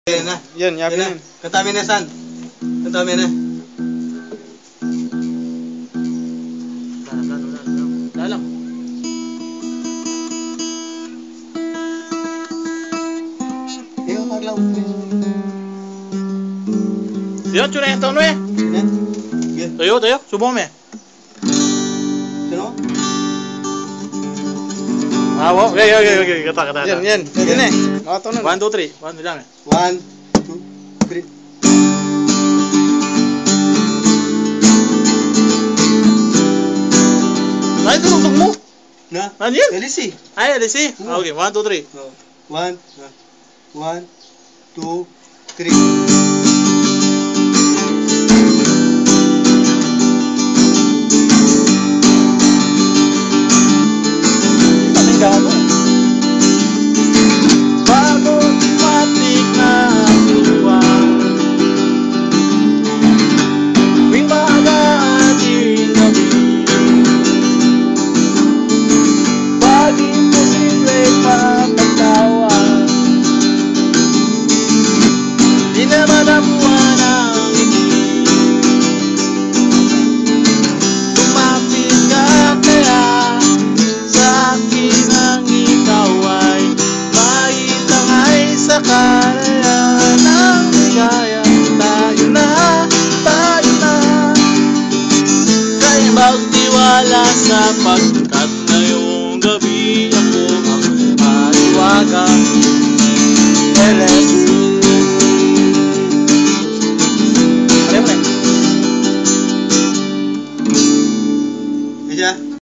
Yan na. Yan, yakin na. Katabi na san? Katabi na. Dalam. Iyo, maglaw. Yo, cura yang tahun Yan. Yan. Tayo, subong me. Sino? Ah, wow. Okay. Kata. Yan. Yan eh. Nakato na. 1, 2, 3. 1, 2, lang. 1, 2, 3. Ay, tulog mo. Na? Ano yun? LC. Ay, alisi. Okay, 1, 2, 3. 1, 2, 3. Pating gago. Bago't matik na buwan, tuwing maaga at tuwing gabi, pag imposible mapagtawan, di naman ang buwan ang ibig. Lumapit ka kaya sa akin ang ikaw ay maitangay sa kalayan ng ligaya. Tayo na kaya magtiwala sapagkat ngayong gabi ako ang maliwagan. LS